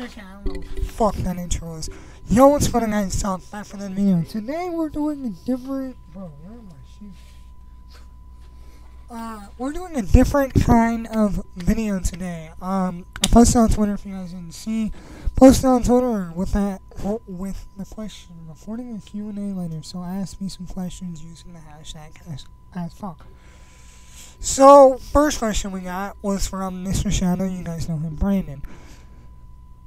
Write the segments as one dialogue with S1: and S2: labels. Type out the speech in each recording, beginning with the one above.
S1: Okay, I don't know what the fuck that intro was. Yo, what's going on, guys? Back for the video. Today we're doing a different... Bro, where are my shoes? We're doing a different kind of video today. I posted on Twitter if you guys didn't see. Posted on Twitter with the question, recording a Q&A later. So ask me some questions using the hashtag as fuck. So, first question we got was from Mr. Shadow. You guys know him, Brandon.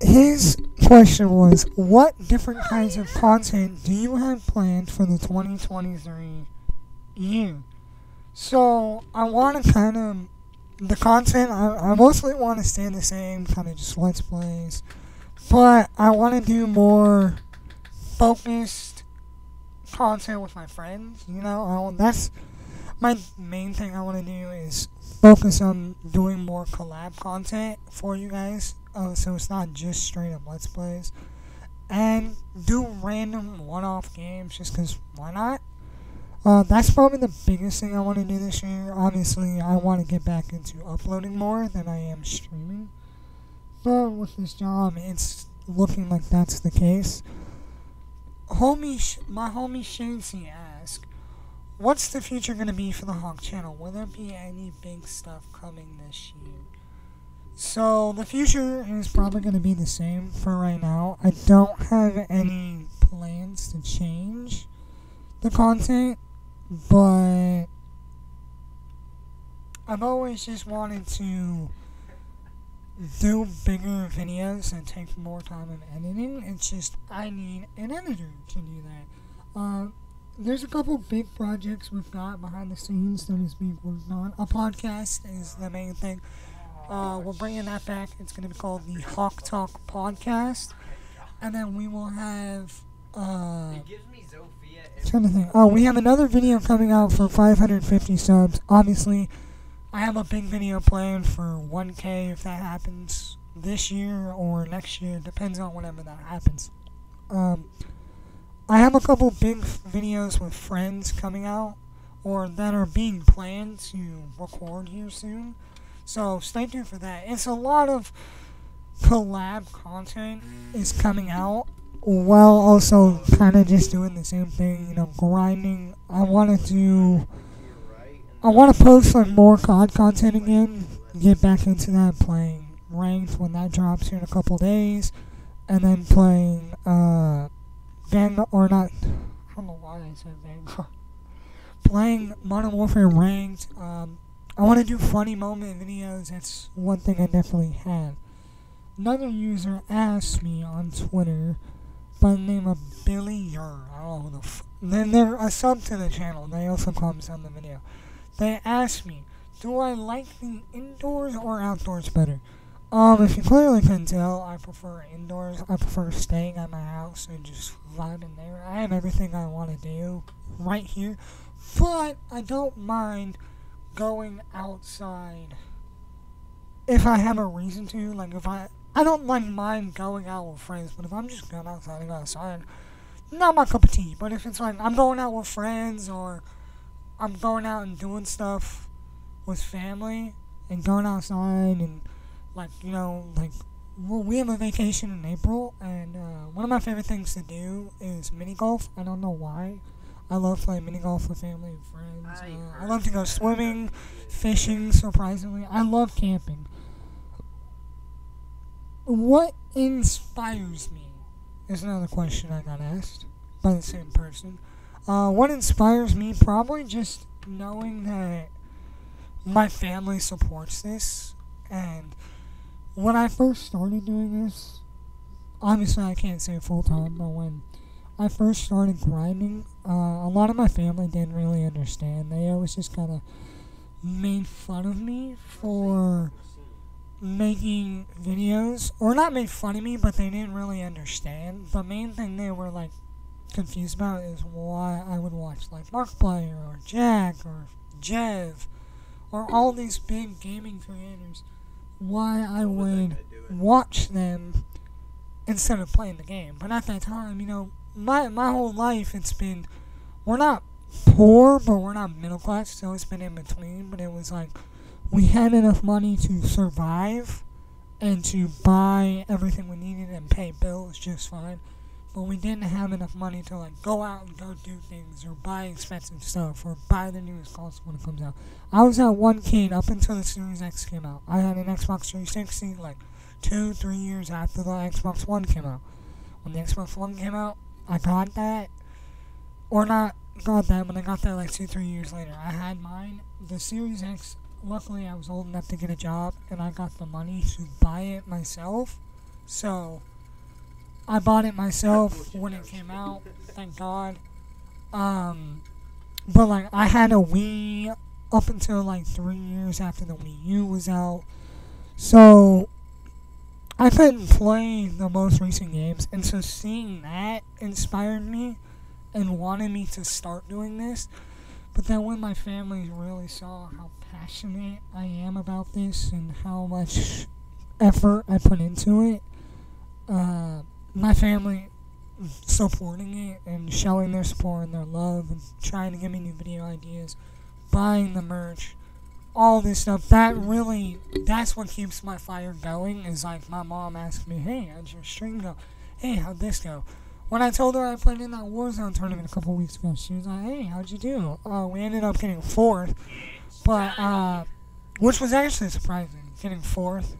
S1: His question was, what different kinds of content do you have planned for the 2023 year? So, I want to kind of, the content, I mostly want to stay the same, kind of just Let's Plays, but I want to do more focused content with my friends, you know, that's my main thing I want to do is focus on doing more collab content for you guys. So it's not just straight up Let's Plays. And do random one-off games just because why not? That's probably the biggest thing I want to do this year. Obviously, I want to get back into uploading more than I am streaming. But with this job, it's looking like that's the case. My homie Shancy asked, what's the future going to be for the Hawk channel? Will there be any big stuff coming this year? So, the future is probably going to be the same for right now. I don't have any plans to change the content, but I've always just wanted to do bigger videos and take more time in editing. It's just, I need an editor to do that. There's a couple big projects we've got behind the scenes that is being worked on. A podcast is the main thing. We're bringing that back. It's going to be called the Hawk Talk Podcast. And then we will have... trying to think. Oh, we have another video coming out for 550 subs. Obviously, I have a big video planned for 1K if that happens this year or next year. Depends on whenever that happens. I have a couple big videos with friends coming out or that are being planned to record here soon. So stay tuned for that. It's a lot of collab content is coming out while also kind of just doing the same thing, you know, grinding. I want to post like more COD content again, get back into that, playing ranked when that drops here in a couple days, and then playing I don't know why I said Vanguard. Playing Modern Warfare Ranked. I want to do funny moment videos. That's one thing I definitely have. Another user asked me on Twitter by the name of Billy Yer. I don't know who the then they're a sub to the channel. They also comment on the video. They asked me, do I like the indoors or outdoors better? If you clearly can tell, I prefer indoors. I prefer staying at my house and just vibing there. I have everything I want to do right here, but I don't mind going outside if I have a reason to. Like if I don't like mind going out with friends, but if I'm just going outside and go outside, not my cup of tea. But if it's like I'm going out with friends or I'm going out and doing stuff with family and going outside and like, you know, like we have a vacation in April and one of my favorite things to do is mini golf. I don't know why. I love playing mini golf with family and friends. I love to go swimming, fishing, surprisingly. I love camping. What inspires me is another question I got asked by the same person. What inspires me? Probably just knowing that my family supports this. And when I first started doing this, obviously I can't say full time, but when I first started grinding, a lot of my family didn't really understand. They always just kind of made fun of me for making videos, or not made fun of me, but they didn't really understand. The main thing they were like confused about is why I would watch like Markiplier or Jack or Jev or all these big gaming creators, why I would watch them instead of playing the game. But at that time, you know, my whole life it's been, we're not poor, but we're not middle class, so it's been in between. But it was like we had enough money to survive and to buy everything we needed and pay bills just fine. But we didn't have enough money to like go out and go do things or buy expensive stuff or buy the newest console when it comes out. I was that one kid up until the Series X came out. I had an Xbox 360 like 2-3 years after the Xbox One came out. When the Xbox One came out, I got that. Or not got that, but I got that like 2-3 years later. I had mine. The Series X, luckily I was old enough to get a job and I got the money to buy it myself. So I bought it myself when it came out, thank God. But like I had a Wii up until like 3 years after the Wii U was out. So I couldn't play the most recent games, and so seeing that inspired me and wanted me to start doing this. But then when my family really saw how passionate I am about this and how much effort I put into it, my family supporting it and showing their support and their love and trying to give me new video ideas, buying the merch, all this stuff, that's what keeps my fire going. Is like my mom asked me, hey, how'd your stream go? Hey, how'd this go? When I told her I played in that Warzone tournament a couple weeks ago, she was like, hey, how'd you do? We ended up getting 4th, but, which was actually surprising, getting 4th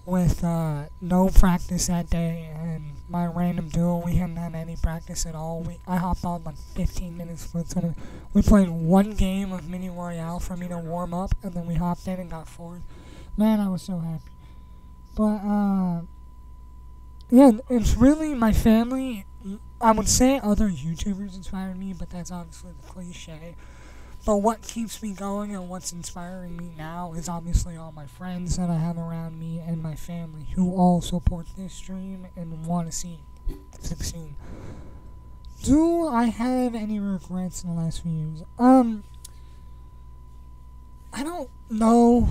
S1: with, no practice that day, and my random duo, we hadn't had any practice at all. I hopped on like 15 minutes for the tournament. We played one game of Mini Royale for me to warm up, and then we hopped in and got 4th. Man, I was so happy. But, yeah, it's really my family. I would say other YouTubers inspired me, but that's obviously the cliche. But what keeps me going and what's inspiring me now is obviously all my friends that I have around me and my family who all support this dream and want to see it succeed. Do I have any regrets in the last few years? I don't know.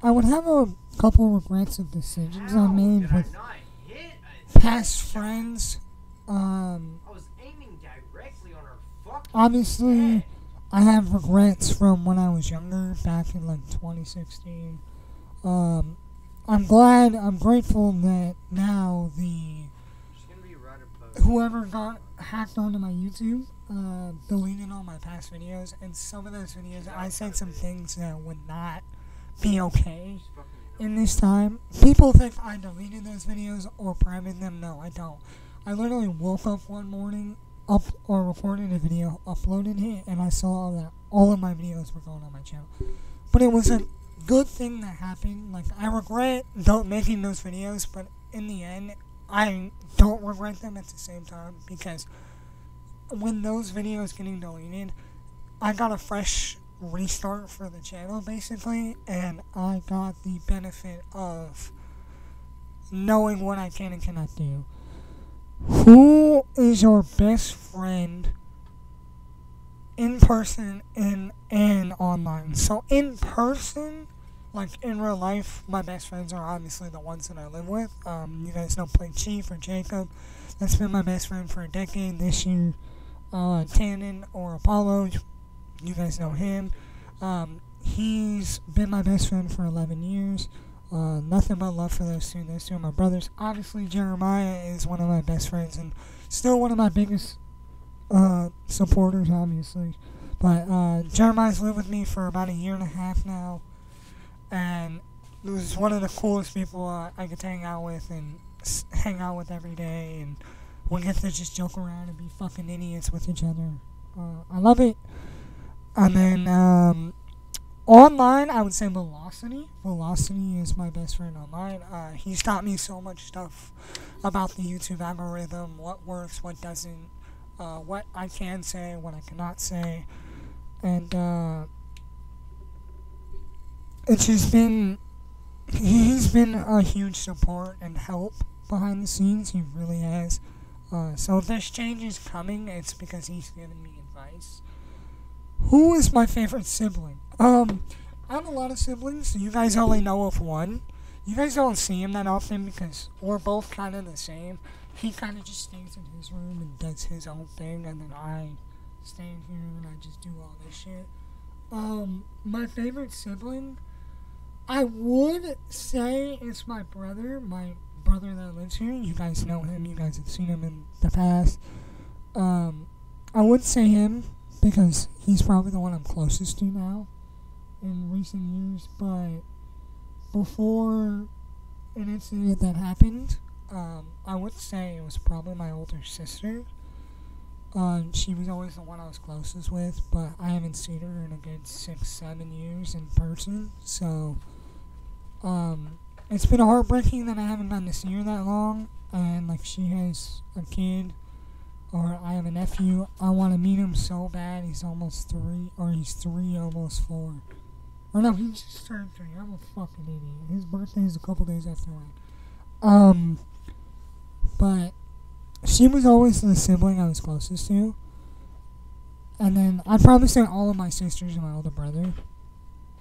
S1: I would have a couple regrets of decisions I made with past friends.
S2: I was aiming directly on her fucking
S1: Obviously,
S2: head.
S1: I have regrets from when I was younger, back in like 2016. I'm grateful that now whoever got hacked onto my YouTube, deleted all my past videos, and some of those videos I said some things that would not be okay in this time. People think I deleted those videos or privated them. No, I don't. I literally woke up one morning, recorded a video, uploaded it, and I saw that all of my videos were going on my channel. But it was a good thing that happened. Like, I regret making those videos, but in the end, I don't regret them at the same time, because when those videos getting deleted, I got a fresh restart for the channel, basically, and I got the benefit of knowing what I can and cannot do. Who is your best friend in person and online? So in person, like in real life, my best friends are obviously the ones that I live with. You guys know Play Chief or Jacob. That's been my best friend for a decade. This year, Tannen or Apollo, you guys know him. He's been my best friend for 11 years. Nothing but love for those two. Those two are my brothers. Obviously, Jeremiah is one of my best friends and still one of my biggest supporters, obviously. But Jeremiah's lived with me for about 1.5 years now, and he was one of the coolest people I get to hang out with every day, and we get to just joke around and be fucking idiots with each other. I love it. And then online, I would say Velocity. Velocity is my best friend online. He's taught me so much stuff about the YouTube algorithm, what works, what doesn't, what I can say, what I cannot say. And it's just he's been a huge support and help behind the scenes. He really has. So if this change is coming, it's because he's giving me advice. Who is my favorite sibling? I have a lot of siblings, so you guys only know of one. You guys don't see him that often because we're both kind of the same. He kind of just stays in his room and does his own thing, and then I stay in here and I just do all this shit. My favorite sibling, I would say it's my brother that lives here. You guys know him. You guys have seen him in the past. I would say him because he's probably the one I'm closest to now in recent years. But before an incident that happened, I would say it was probably my older sister. She was always the one I was closest with, but I haven't seen her in a good 6-7 years in person. So, it's been heartbreaking that I haven't gotten to see her that long. And like she has a kid, or I have a nephew. I want to meet him so bad. He's almost 3, or he's 3, almost 4. Or no, he just turned 3. I'm a fucking idiot. His birthday is a couple days after mine. But she was always the sibling I was closest to. And then I'd probably say all of my sisters and my older brother.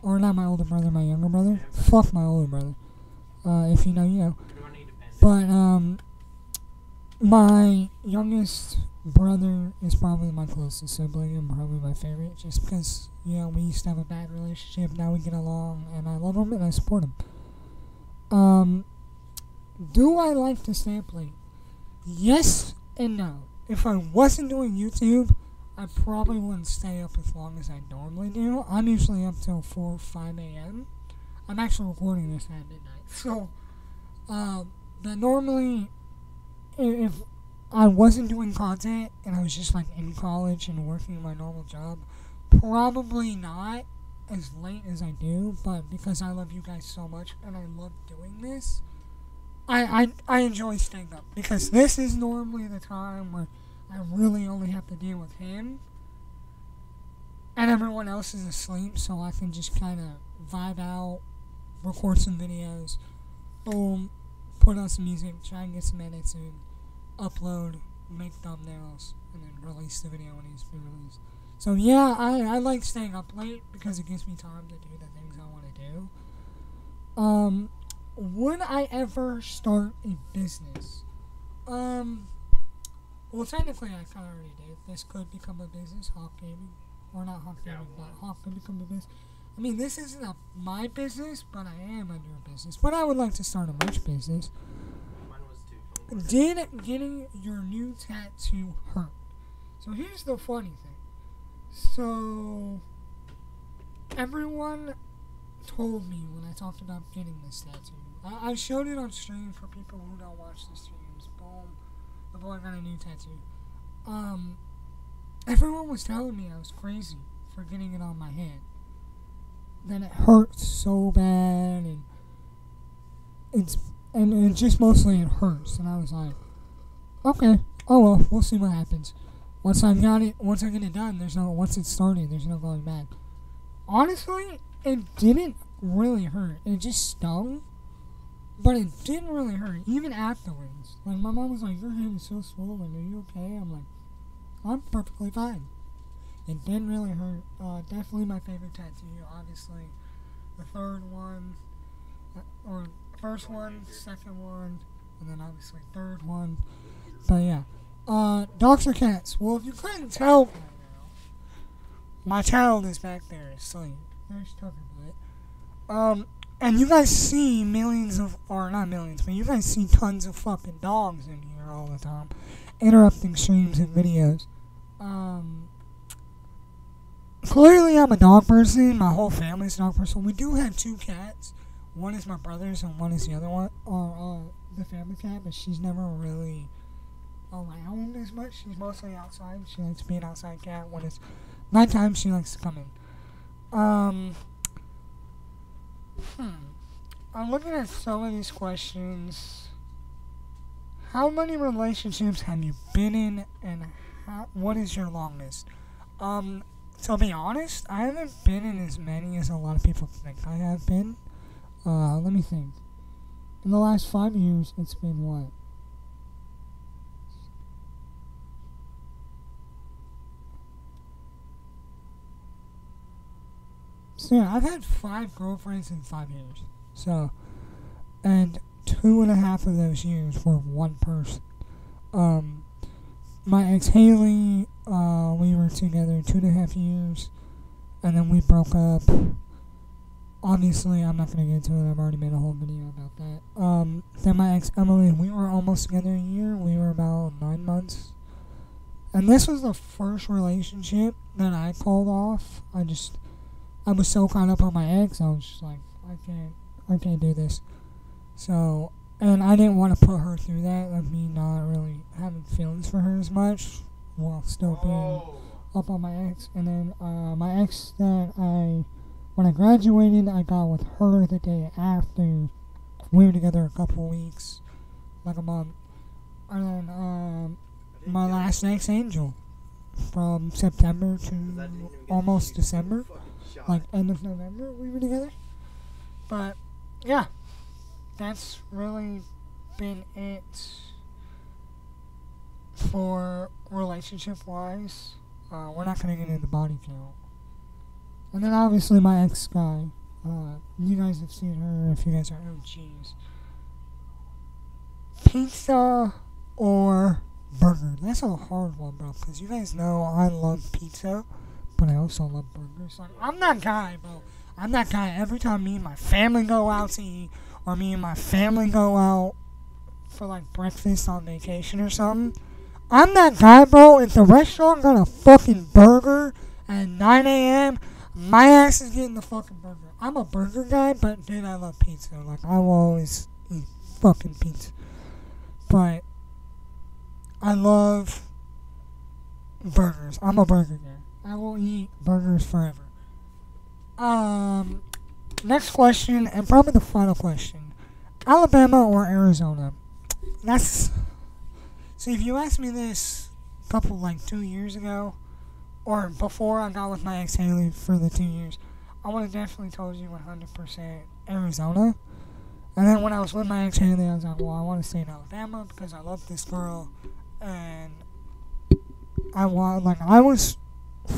S1: Or not my older brother, my younger brother. Fuck my older brother. If you know, you know. But, my youngest brother is probably my closest sibling and probably my favorite. Just because, you know, we used to have a bad relationship. Now we get along. And I love him and I support him. Do I like to stay up late? Yes and no. If I wasn't doing YouTube, I probably wouldn't stay up as long as I normally do. I'm usually up till 4 or 5 a.m. I'm actually recording this at midnight. So, but normally, if I wasn't doing content and I was just like in college and working my normal job, probably not as late as I do. But because I love you guys so much and I love doing this, I enjoy staying up, because this is normally the time where I really only have to deal with him and everyone else is asleep, so I can just kind of vibe out, record some videos, boom, put on some music, try and get some edits in, upload, make thumbnails, and then release the video when it's been released. So yeah, I like staying up late because it gives me time to do the things I want to do. Would I ever start a business? Well, technically I kind of already did. This could become a business, Hawk Gaming. Or not Hawk Gaming, but Hawk could become a business. I mean, this isn't my business, but I am under a business. But I would like to start a merch business.
S2: Mine was too.
S1: Did getting your new tattoo hurt? So here's the funny thing. So, everyone told me when I talked about getting this tattoo. I showed it on stream for people who don't watch the streams. Boom. The boy got a new tattoo. Everyone was telling me I was crazy for getting it on my hand. Then it hurts so bad, and it just mostly it hurts. And I was like, okay, oh well, we'll see what happens. Once I get it done, once it's started, there's no going back. Honestly, it didn't really hurt. It just stung. But it didn't really hurt, even afterwards. Like, my mom was like, your hand is so swollen, are you okay? I'm like, I'm perfectly fine. It didn't really hurt. Definitely my favorite tattoo, obviously. The third one, or first one, second one, and then obviously third one. But yeah. Dogs or cats? Well, if you couldn't tell by now, my child is back there asleep. There's Tucker Butt. And you guys see or not millions, but you guys see tons of fucking dogs in here all the time, interrupting streams and videos. Clearly I'm a dog person, my whole family's a dog person. We do have 2 cats. One is my brother's and one is the other one, or the family cat, but she's never really around as much. She's mostly outside. She likes to be an outside cat. When it's nighttime, she likes to come in. I'm looking at some of these questions. How many relationships have you been in, and what is your longest? To be honest, I haven't been in as many as a lot of people think I have been. Let me think. In the last 5 years, it's been what? So yeah, I've had 5 girlfriends in 5 years. So, and 2.5 of those years were one person. My ex Haley, we were together 2.5 years, and then we broke up. obviously, I'm not gonna get into it. I've already made a whole video about that. Then my ex Emily, we were almost together a year. We were about 9 months, and this was the first relationship that I called off. I was so caught up on my ex. I was just like, I can't do this. So, and I didn't want to put her through that, like me not really having feelings for her as much, while still being up on my ex. And then my ex when I graduated, I got with her the day after. We were together a couple weeks, like a month. And then my last ex, Angel, from September to almost December, like end of November, we were together. But yeah, that's really been it for relationship-wise. We're not gonna get into body count. And then obviously my ex-guy. You guys have seen her if you guys are OGs. Pizza or burger? That's a hard one, bro, because you guys know I love pizza, but I also love burgers. Like, I'm that guy, bro. I'm that guy every time me and my family go out to eat, or me and my family go out for like breakfast on vacation or something. I'm that guy, bro. If the restaurant got a fucking burger at 9 a.m., my ass is getting the fucking burger. I'm a burger guy, but dude, I love pizza. Like, I will always eat fucking pizza. But I love burgers. I'm a burger guy. I will eat burgers forever. Next question, and probably the final question. Alabama or Arizona? See, if you asked me this a couple, 2 years ago, or before I got with my ex Haley for the 2 years, I would have definitely told you 100% Arizona. And then when I was with my ex Haley, I was like, well, I want to stay in Alabama because I love this girl, and I was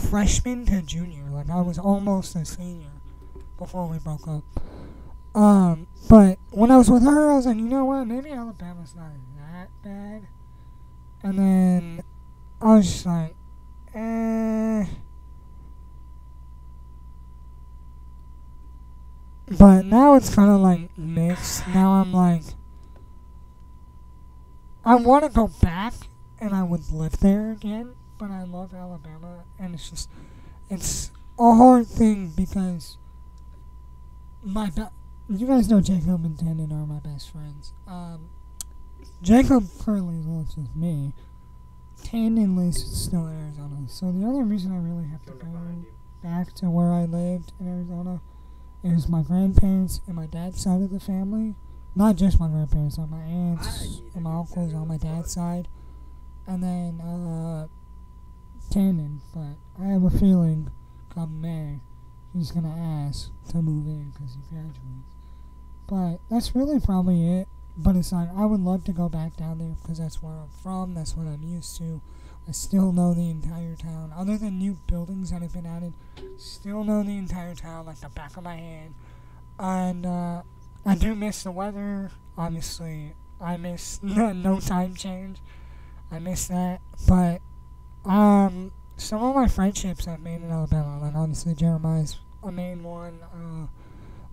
S1: freshman to junior, I was almost a senior before we broke up. But when I was with her, I was like, you know what, maybe Alabama's not that bad. And then I was just like, But now it's kind of mixed. Now I'm like, I want to go back and I would live there again, but I love Alabama, and it's a hard thing because you guys know Jacob and Tandon are my best friends. Jacob currently lives with me. Tandon lives still in Arizona. So the only reason I really have to go back to where I lived in Arizona is my grandparents and my dad's side of the family. Not just my grandparents, like my aunts and my uncles on my dad's side. And then Tandon. But I have a feeling come May he's going to ask to move in because he graduates. But that's really probably it. But it's like, I would love to go back down there because that's where I'm from. That's what I'm used to. I still know the entire town. Other than new buildings that have been added, still know the entire town like the back of my hand. And I do miss the weather. Obviously, I miss no time change. I miss that. But some of my friendships I've made in Alabama, like obviously Jeremiah's a main one.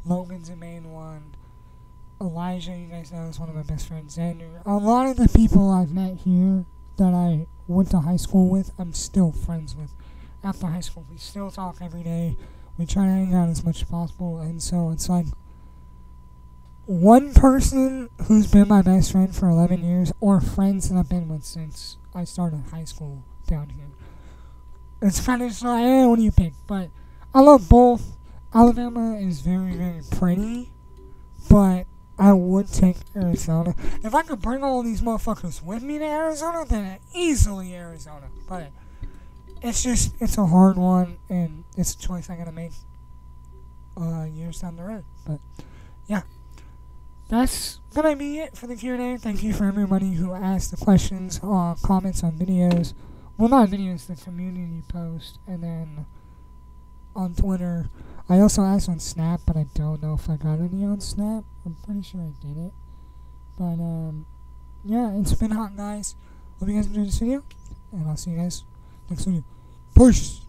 S1: Logan's a main one. Elijah, you guys know, is one of my best friends. And a lot of the people I've met here that I went to high school with, I'm still friends with. After high school, we still talk every day. We try to hang out as much as possible. And so it's like one person who's been my best friend for 11 years, or friends that I've been with since I started high school down here. It's kind of just like, what do you pick? But I love both. Alabama is very, very pretty, but I would take Arizona. If I could bring all these motherfuckers with me to Arizona, then easily Arizona. But it's a hard one, and it's a choice I gotta make years down the road. But yeah, that's gonna be it for the Q&A. Thank you for everybody who asked the questions, comments on videos. Well, not videos, the community post, and then on Twitter. I also asked on Snap, but I don't know if I got any on Snap. I'm pretty sure I did it. But, yeah, it's been hot, guys. Hope you guys enjoyed this video, and I'll see you guys next video. Peace!